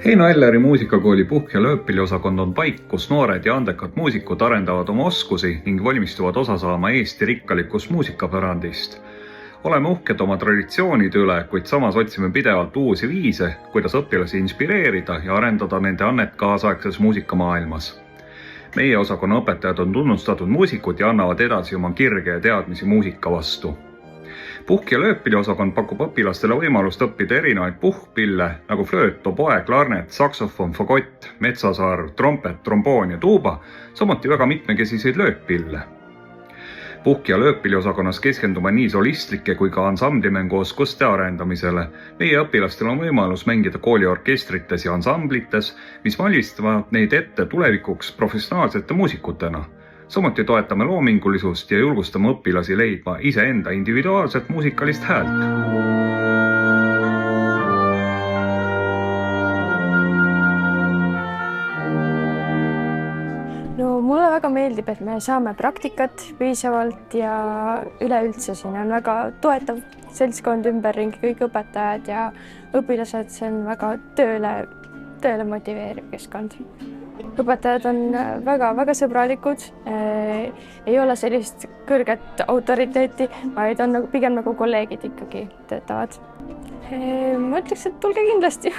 Heino Elleri muusikakooli Puhk- ja lööppilliosakond on paik, kus noored ja andekad muusikud arendavad oma oskusi ning valmistuvad osa saama Eesti rikkalikust muusikapärandist. Oleme uhked oma traditsioonide üle, kuid samas otsime pidevalt uusi viise, kuidas õpilasi inspireerida ja arendada nende annet kaasaegses muusikamaailmas. Meie osakonna õpetajad on tunnustatud muusikud ja annavad edasi oma kirge ja teadmisi muusika vastu. Puhk- ja lööppilliosakond pakub õpilastele võimalust õppida erinevaid puhkpille nagu flööt, oboe, klarnet, saksofon, fagott, metsasarv, trompet, tromboon ja tuuba, samuti väga mitmekesiseid lööppille. Puhk- ja lööppilliosakonnas keskendume nii solistlike kui ka ansamblimänguoskuste arendamisele. Meie õpilastel on võimalus mängida kooliorkestrites ja ansamblites, mis valmistavad neid ette tulevikuks professionaalsete muusikutena. Samuti toetame loomingulisust ja julgustame õpilasi leidma iseenda individuaalset muusikalist häält. No mulle väga meeldib, et me saame praktikat piisavalt ja üleüldse siin on väga toetav seltskond ümberringi, kõik õpetajad ja õpilased, see on väga tööle motiveeriv keskkond. Õpetajad on väga sõbralikud, ei ole sellist kõrget autoriteeti, vaid on pigem nagu kolleegid ikkagi töötavad. Ma ütleks, et tulge kindlasti.